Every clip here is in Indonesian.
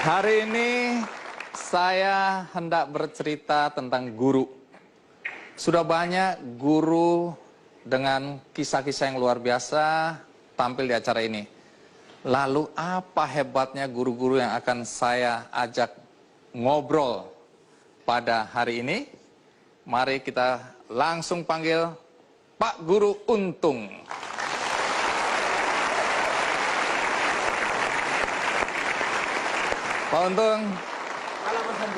Hari ini saya hendak bercerita tentang guru. Sudah banyak guru dengan kisah-kisah yang luar biasa tampil di acara ini. Lalu apa hebatnya guru-guru yang akan saya ajak ngobrol pada hari ini? Mari kita langsung panggil Pak Guru Untung. Pak Untung,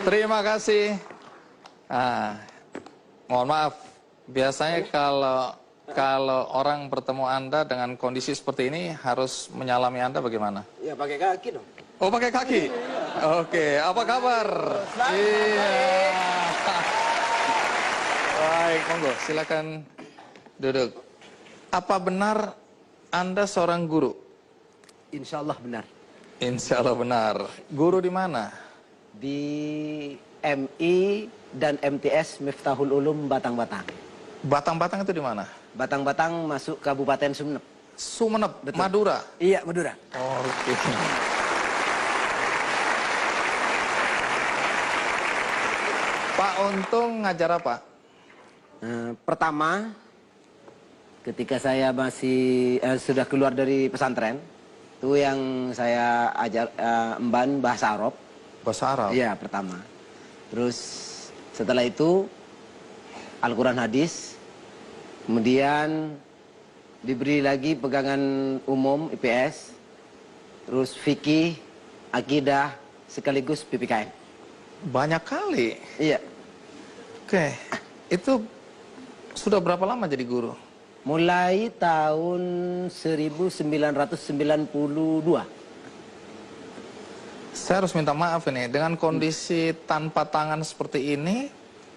terima kasih. Mohon maaf, biasanya kalau orang bertemu Anda dengan kondisi seperti ini harus menyalami Anda bagaimana? Ya pakai kaki dong. Oh, pakai kaki? Oke, apa kabar? Iya. Baik, monggo, silakan duduk. Apa benar Anda seorang guru? Insya Allah benar. Insya Allah benar. Guru di mana? Di MI dan MTS Miftahul Ulum Batang-Batang. Batang-Batang itu di mana? Batang-Batang masuk Kabupaten Sumeneb. Sumeneb, Betul. Madura? Iya, Madura. Oke. Pak Untung ngajar apa? Pertama, ketika saya masih sudah keluar dari pesantren, itu yang saya ajar emban bahasa Arab. Bahasa Arab? Iya, pertama. Terus setelah itu Al-Quran hadis. Kemudian diberi lagi pegangan umum IPS. Terus fikih, akidah, sekaligus PPKN. Banyak kali. Iya. Oke. Itu sudah berapa lama jadi guru? Mulai tahun 1992. Saya harus minta maaf ini, dengan kondisi tanpa tangan seperti ini,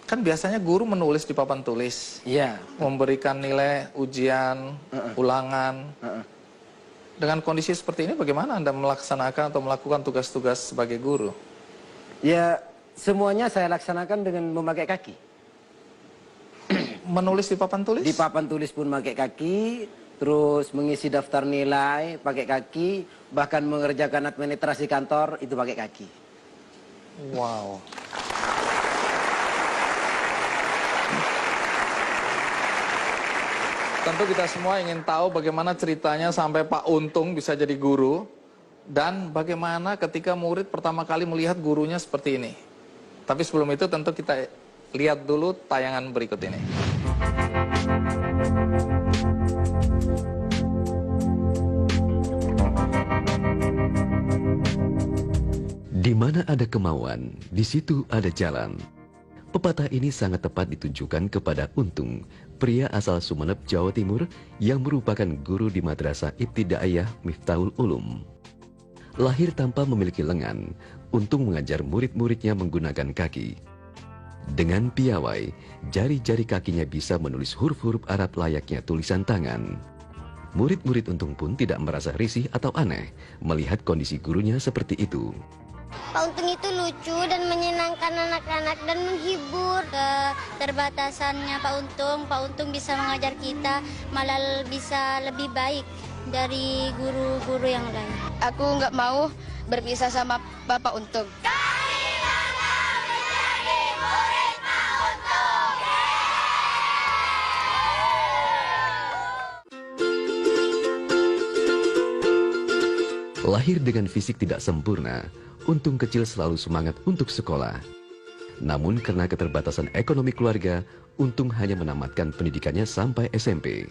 kan biasanya guru menulis di papan tulis. Iya. Memberikan nilai ujian, ulangan. Dengan kondisi seperti ini bagaimana Anda melaksanakan atau melakukan tugas-tugas sebagai guru? Ya, semuanya saya laksanakan dengan memakai kaki. Menulis di papan tulis? Di papan tulis pun pakai kaki, terus mengisi daftar nilai pakai kaki, bahkan mengerjakan administrasi kantor itu pakai kaki. Wow. Tentu kita semua ingin tahu bagaimana ceritanya sampai Pak Untung bisa jadi guru, dan bagaimana ketika murid pertama kali melihat gurunya seperti ini. Tapi sebelum itu tentu kita lihat dulu tayangan berikut ini. Di mana ada kemauan, di situ ada jalan. Pepatah ini sangat tepat ditujukan kepada Untung, pria asal Sumeneb, Jawa Timur, yang merupakan guru di Madrasah Ibtidaiyah Miftahul Ulum. Lahir tanpa memiliki lengan, Untung mengajar murid-muridnya menggunakan kaki. Dengan piawai, jari-jari kakinya bisa menulis huruf-huruf Arab layaknya tulisan tangan. Murid-murid Untung pun tidak merasa risih atau aneh melihat kondisi gurunya seperti itu. Pak Untung itu lucu dan menyenangkan anak-anak dan menghibur. Keterbatasannya Pak Untung bisa mengajar kita malah bisa lebih baik dari guru-guru yang lain. Aku nggak mau berpisah sama Bapak Untung. Lahir dengan fisik tidak sempurna, Untung kecil selalu semangat untuk sekolah. Namun karena keterbatasan ekonomi keluarga, Untung hanya menamatkan pendidikannya sampai SMP.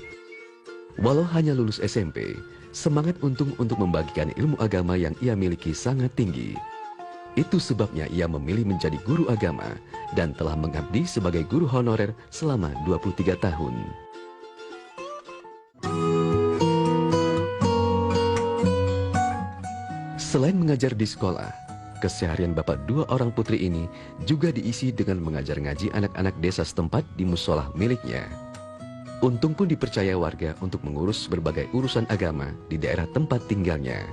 Walau hanya lulus SMP, semangat Untung untuk membagikan ilmu agama yang ia miliki sangat tinggi. Itu sebabnya ia memilih menjadi guru agama dan telah mengabdi sebagai guru honorer selama 23 tahun. Selain mengajar di sekolah, keseharian bapak dua orang putri ini juga diisi dengan mengajar ngaji anak-anak desa setempat di musola miliknya. Untung pun dipercaya warga untuk mengurus berbagai urusan agama di daerah tempat tinggalnya.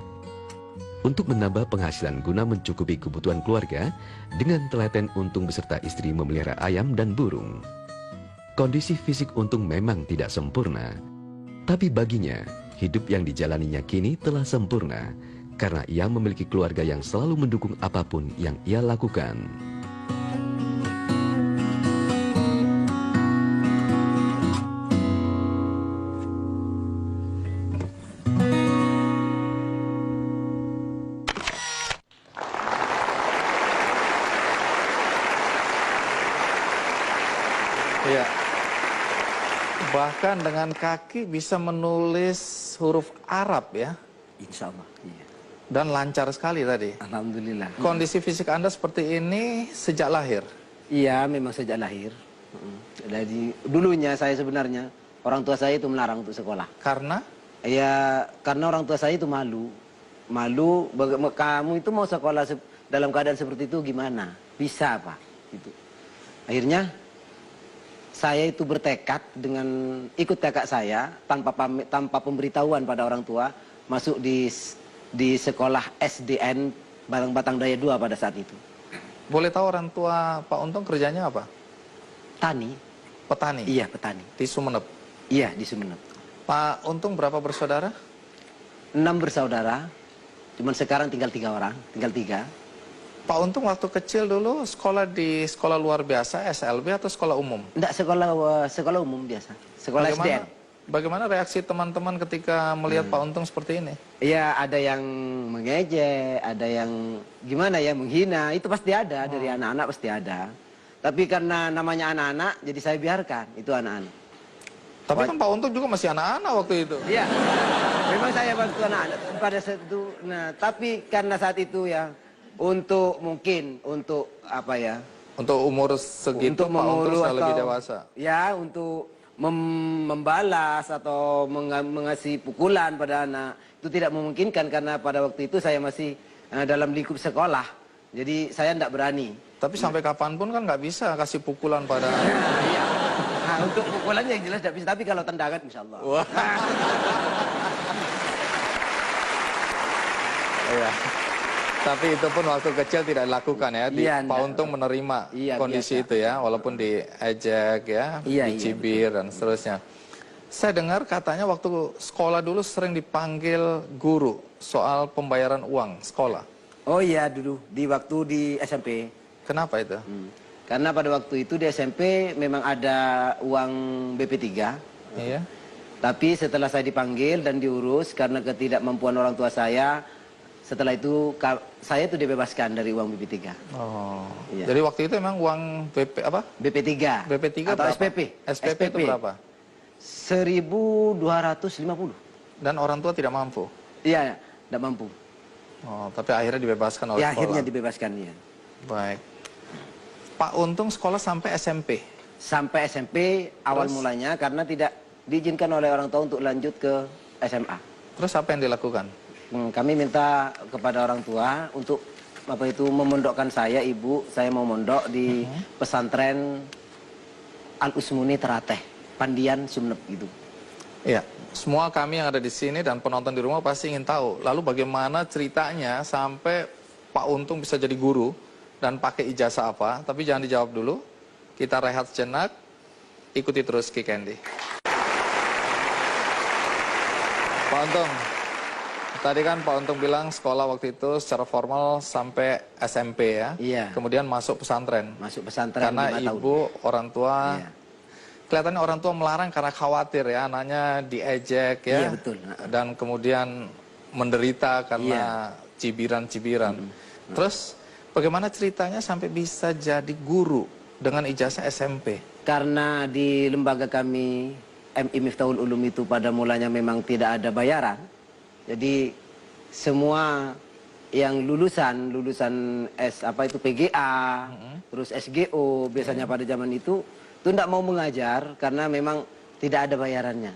Untuk menambah penghasilan guna mencukupi kebutuhan keluarga, dengan telaten Untung beserta istri memelihara ayam dan burung. Kondisi fisik Untung memang tidak sempurna, tapi baginya hidup yang dijalaninya kini telah sempurna karena ia memiliki keluarga yang selalu mendukung apapun yang ia lakukan. Iya. Bahkan dengan kaki bisa menulis huruf Arab ya. Insya Allah. Iya. Dan lancar sekali tadi. Alhamdulillah. Kondisi fisik Anda seperti ini sejak lahir? Iya, memang sejak lahir. Dari dulunya saya sebenarnya, orang tua saya itu melarang untuk sekolah. Karena? Ya, karena orang tua saya itu malu. Malu, kamu itu mau sekolah dalam keadaan seperti itu gimana? Bisa Pak? Gitu. Akhirnya, saya itu bertekad dengan ikut kakak saya tanpa pemberitahuan pada orang tua masuk di sekolah SDN Batang Daya 2 pada saat itu. Boleh tahu orang tua Pak Untung kerjanya apa? Tani. Petani? Iya, petani. Di Sumeneb? Iya, di Sumeneb. Pak Untung berapa bersaudara? 6 bersaudara, cuman sekarang tinggal 3 orang, tinggal 3. Pak Untung waktu kecil dulu sekolah di sekolah luar biasa, SLB atau sekolah umum? Enggak, sekolah umum biasa, sekolah SDN. Bagaimana reaksi teman-teman ketika melihat Pak Untung seperti ini? Iya, ada yang mengejek, ada yang gimana ya, menghina, itu pasti ada, dari anak-anak pasti ada. Tapi karena namanya anak-anak, jadi saya biarkan, itu anak-anak. Tapi kan Pak Untung juga masih anak-anak waktu itu. Iya, memang saya bantu anak-anak pada saat itu. Nah, tapi karena saat itu ya, untuk apa ya? Untuk umur segitu Untuk Pak Untung sudah lebih atau- dewasa. Ya, untuk membalas atau mengasih pukulan pada anak itu tidak memungkinkan karena pada waktu itu saya masih dalam lingkup sekolah. Jadi saya tidak berani. Tapi sampai kapanpun kan nggak bisa kasih pukulan pada... Nah, iya. Nah, untuk pukulannya yang jelas tidak bisa. Tapi kalau tendangan insya Allah. Wah. Iya. Tapi itu pun waktu kecil tidak dilakukan ya. Iya, Pak enggak. Untung menerima Iya, kondisi biasa. itu ya, walaupun diejek ya, Iya, dicibir dan seterusnya. Saya dengar katanya waktu sekolah dulu sering dipanggil guru soal pembayaran uang sekolah. Oh iya, dulu di waktu di SMP. Kenapa itu? Karena pada waktu itu di SMP memang ada uang BP3. Iya. Tapi setelah saya dipanggil dan diurus karena ketidakmampuan orang tua saya, setelah itu saya itu dibebaskan dari uang BP3. Oh. Iya. Jadi waktu itu emang uang BP apa? BP3. BP3 atau berapa? SPP. SPP itu berapa? 1.250. Dan orang tua tidak mampu. Iya, tidak mampu. Oh, tapi akhirnya dibebaskan oleh Ya sekolah. akhirnya dibebaskan ya. Baik. Pak Untung sekolah sampai SMP. Sampai SMP awal Terus? mulanya karena tidak diizinkan oleh orang tua untuk lanjut ke SMA. Terus apa yang dilakukan? Kami minta kepada orang tua untuk apa itu memondokkan saya, ibu, saya mau mondok di pesantren Al Usmuni Terateh, Pandian, Sumeneb gitu. Iya, semua kami yang ada di sini dan penonton di rumah pasti ingin tahu. Lalu bagaimana ceritanya sampai Pak Untung bisa jadi guru dan pakai ijazah apa? Tapi jangan dijawab dulu. Kita rehat sejenak. Ikuti terus Ki Candy. Pak Untung, tadi kan Pak Untung bilang sekolah waktu itu secara formal sampai SMP ya. Iya. Kemudian masuk pesantren. Masuk pesantren Karena 5 tahun. ibu, orang tua, Iya. kelihatannya orang tua melarang karena khawatir ya anaknya diejek ya. Iya, betul. Dan kemudian menderita karena cibiran-cibiran. Terus bagaimana ceritanya sampai bisa jadi guru dengan ijazah SMP? Karena di lembaga kami MI Miftahul Ulum itu pada mulanya memang tidak ada bayaran. Jadi semua yang lulusan PGA, terus SGO biasanya pada zaman itu tidak mau mengajar karena memang tidak ada bayarannya.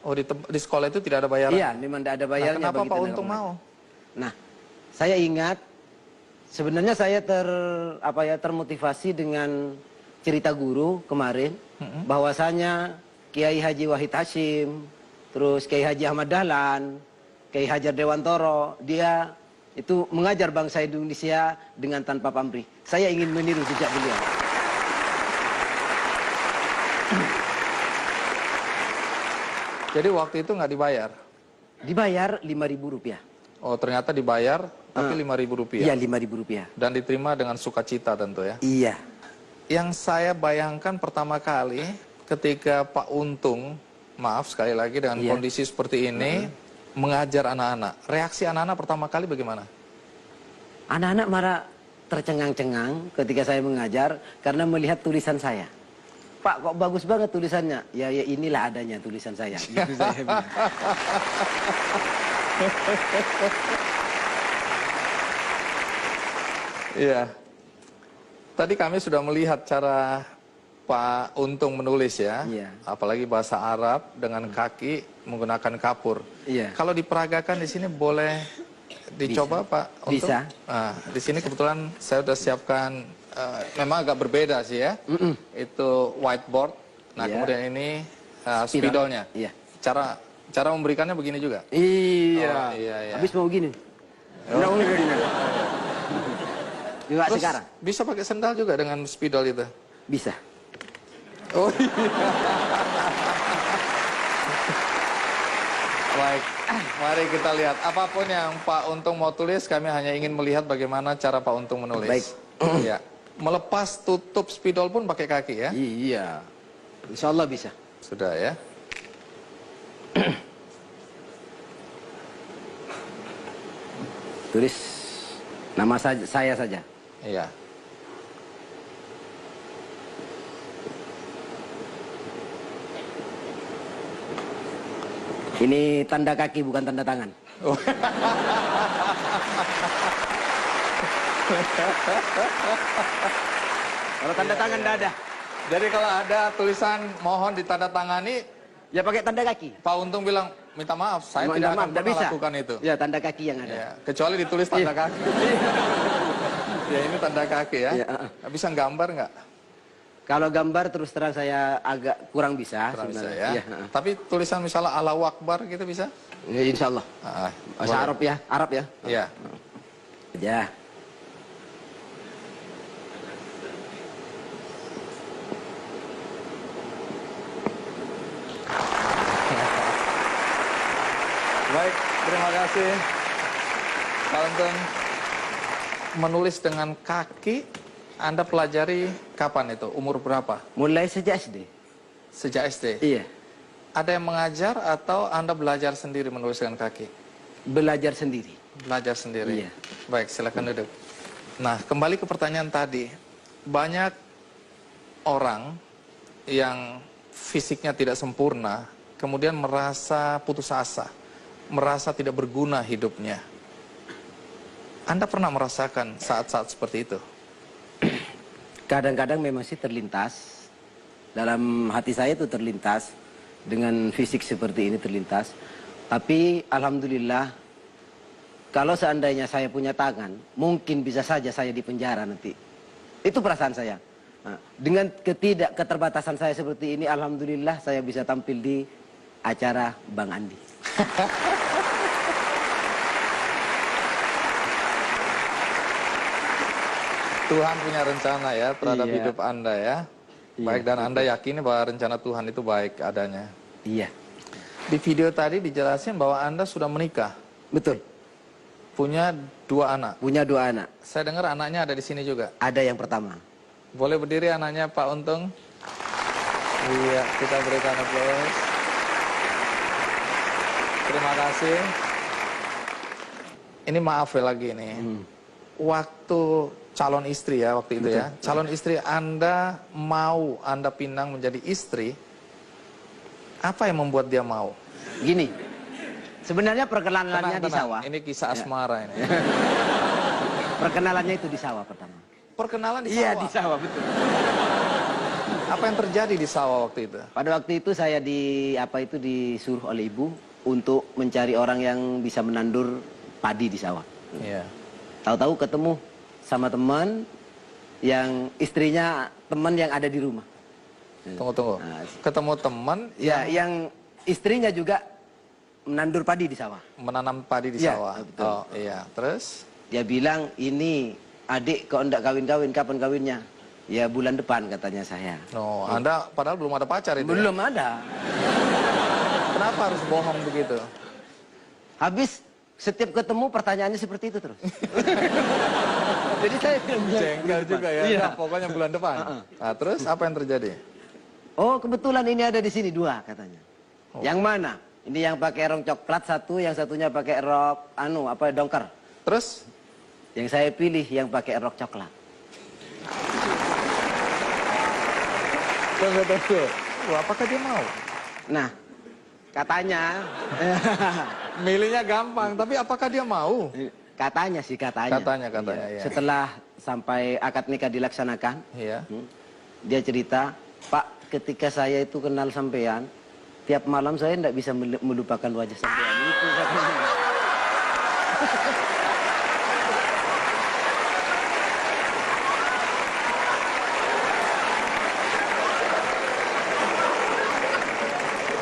Oh, di sekolah itu tidak ada bayaran? Iya, memang tidak ada bayarnya. Nah, kenapa bagi Pak tenaga Untung pengajar. mau? Nah, saya ingat sebenarnya saya termotivasi dengan cerita guru kemarin bahwasanya Kiai Haji Wahid Hashim, terus Kiai Haji Ahmad Dahlan, Kiai Hajar Dewantoro, dia itu mengajar bangsa Indonesia dengan tanpa pamrih. Saya ingin meniru jejak beliau. Jadi waktu itu nggak dibayar? Dibayar Rp5.000. Oh, ternyata dibayar tapi Rp5.000. Iya, Rp5.000. Dan diterima dengan sukacita tentu ya. Iya. Yang saya bayangkan pertama kali ketika Pak Untung, maaf sekali lagi dengan Iya. kondisi seperti ini, mengajar anak-anak. Reaksi anak-anak pertama kali bagaimana? Anak-anak marah tercengang-cengang ketika saya mengajar karena melihat tulisan saya. Pak, kok bagus banget tulisannya? Ya, ya inilah adanya tulisan saya. Gitu saya bilang. Iya. Tadi kami sudah melihat cara Pak Untung menulis ya. Iya. Apalagi bahasa Arab dengan kaki menggunakan kapur. Iya. Kalau diperagakan di sini boleh dicoba Pak Untung? Bisa. Nah, di sini kebetulan saya sudah siapkan, memang agak berbeda sih ya. Itu whiteboard. Nah, Iya. kemudian ini spidolnya. Iya. Cara memberikannya begini juga. Iya. Oh, iya, iya. Habis mau gini. Nggak mau gini. Juga Terus sekarang. bisa pakai sendal juga dengan spidol itu. Bisa. Oh iya. Baik, mari kita lihat. Apapun yang Pak Untung mau tulis, kami hanya ingin melihat bagaimana cara Pak Untung menulis. Baik. Ya. Melepas tutup spidol pun pakai kaki ya? Iya. Insya Allah bisa. Sudah ya. Tulis nama saya saja. Iya. Ini tanda kaki bukan tanda tangan. Kalau tanda tangan tidak ada. Jadi kalau ada tulisan mohon ditandatangani, Ya pakai tanda kaki. Pak Untung bilang, minta maaf, saya Minta tidak maaf, akan tidak pernah bisa. lakukan itu. Ya tanda kaki yang ada. Ya, kecuali ditulis tanda kaki. Ya ini tanda kaki ya. Iya, Bisa gambar nggak? Kalau gambar terus terang saya agak kurang bisa. Kurang bisa sebenarnya. ya. Iya, Tapi tulisan misalnya Allahu Akbar gitu bisa? Ya, insya Allah. Bahasa boleh. Arab ya, Arab ya. Iya. Ya. Baik, terima kasih. Pak Untung, menulis dengan kaki, Anda pelajari kapan itu? Umur berapa? Mulai sejak SD. Sejak SD? Iya. Ada yang mengajar atau Anda belajar sendiri menulis dengan kaki? Belajar sendiri. Belajar sendiri? Iya. Baik, silakan duduk. Nah, kembali ke pertanyaan tadi. Banyak orang yang fisiknya tidak sempurna, kemudian merasa putus asa, merasa tidak berguna hidupnya. Anda pernah merasakan saat-saat seperti itu? Kadang-kadang memang sih terlintas. Dalam hati saya itu terlintas. Dengan fisik seperti ini terlintas. Tapi Alhamdulillah, kalau seandainya saya punya tangan, mungkin bisa saja saya di penjara nanti. Itu perasaan saya. Nah, dengan keterbatasan saya seperti ini, Alhamdulillah saya bisa tampil di acara Bang Andi. Tuhan punya rencana ya terhadap Iya. hidup Anda ya. Baik, dan Anda yakini bahwa rencana Tuhan itu baik adanya. Iya, Di video tadi dijelasin bahwa Anda sudah menikah, betul. punya 2 anak. Punya 2 anak. Saya dengar anaknya ada di sini juga. Ada yang pertama. Boleh berdiri anaknya Pak Untung? Iya, kita berikan aplaus. Terima kasih. Ini maaf ya lagi nih. Waktu calon istri ya waktu itu ya. Calon istri Anda mau Anda pinang menjadi istri. Apa yang membuat dia mau? Gini, sebenarnya perkenalannya di Tenang, sawah. ini kisah asmara ini. Perkenalannya itu di sawah pertama. Perkenalan di Iya, sawah. di sawah, betul. Apa yang terjadi di sawah waktu itu? Pada waktu itu saya disuruh oleh ibu untuk mencari orang yang bisa menandur padi di sawah. Iya. Tahu-tahu ketemu sama teman yang istrinya teman yang ada di rumah. Tunggu. Nah, Ketemu teman Ya, yang istrinya juga menandur padi di sawah. menanam padi di Iya, sawah. betul. Oh iya, terus? Dia bilang, ini adik kok enggak kawin-kawin, kapan kawinnya? Ya bulan depan katanya saya. No, Anda padahal belum ada pacar itu. Ya? Belum ada. Kenapa harus bohong begitu? Habis setiap ketemu pertanyaannya seperti itu terus. Jadi saya Jengkel juga ya. Iya. Nah, pokoknya bulan depan. Nah, terus apa yang terjadi? Oh, kebetulan ini ada di sini 2 katanya. Yang mana? Ini yang pakai rok coklat satu, yang satunya pakai rok dongker. Terus Yang saya pilih yang pakai rok coklat. tunggu. Wah, apakah dia mau? Nah, katanya Milihnya gampang, tapi apakah dia mau? katanya sih katanya. Katanya, Iya. iya. Setelah sampai akad nikah dilaksanakan, Iya. dia cerita, "Pak, ketika saya itu kenal sampean, tiap malam saya tidak bisa melupakan wajah sampean." Itu katanya.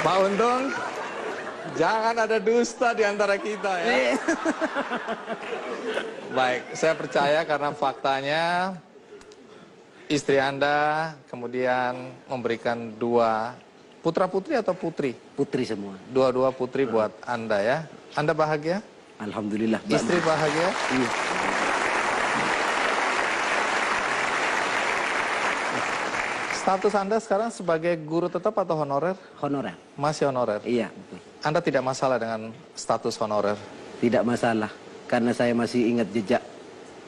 Pak Untung, jangan ada dusta di antara kita ya. Baik, saya percaya karena faktanya istri Anda kemudian memberikan 2 putra-putri atau putri? Putri semua. 2 putri buat Anda ya. Anda bahagia? Alhamdulillah. Istri bahagia? Iya. Status Anda sekarang sebagai guru tetap atau honorer? Honorer. Masih honorer. Iya, betul. Anda tidak masalah dengan status honorer? Tidak masalah, karena saya masih ingat jejak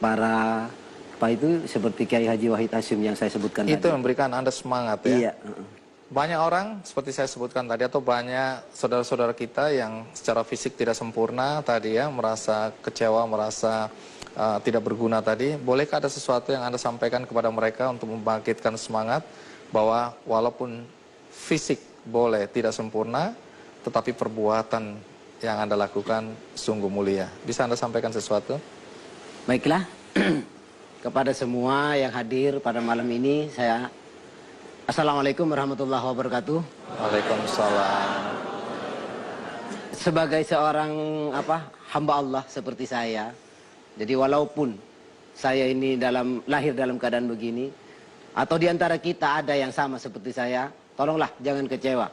para itu seperti Kiai Haji Wahid Hasyim yang saya sebutkan Itu tadi. memberikan Anda semangat ya? Iya. Banyak orang seperti saya sebutkan tadi atau banyak saudara-saudara kita yang secara fisik tidak sempurna tadi ya, merasa kecewa, merasa tidak berguna tadi. Bolehkah ada sesuatu yang Anda sampaikan kepada mereka untuk membangkitkan semangat bahwa walaupun fisik boleh tidak sempurna, tetapi perbuatan yang Anda lakukan sungguh mulia. Bisa Anda sampaikan sesuatu? Baiklah, kepada semua yang hadir pada malam ini, saya Assalamualaikum warahmatullahi wabarakatuh. Waalaikumsalam. Sebagai seorang hamba Allah seperti saya, jadi walaupun saya ini lahir dalam keadaan begini, atau di antara kita ada yang sama seperti saya, tolonglah jangan kecewa.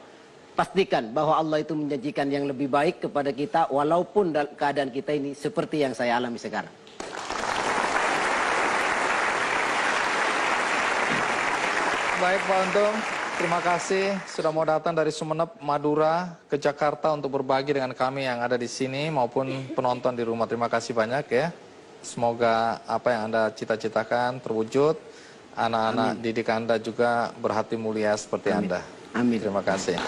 Pastikan bahwa Allah itu menjanjikan yang lebih baik kepada kita, walaupun keadaan kita ini seperti yang saya alami sekarang. Baik Pak Untung, terima kasih sudah mau datang dari Sumeneb, Madura ke Jakarta untuk berbagi dengan kami yang ada di sini maupun penonton di rumah. Terima kasih banyak ya. Semoga apa yang Anda cita-citakan terwujud. Anak-anak didik Anda juga berhati mulia seperti Anda. Amin. Terima kasih.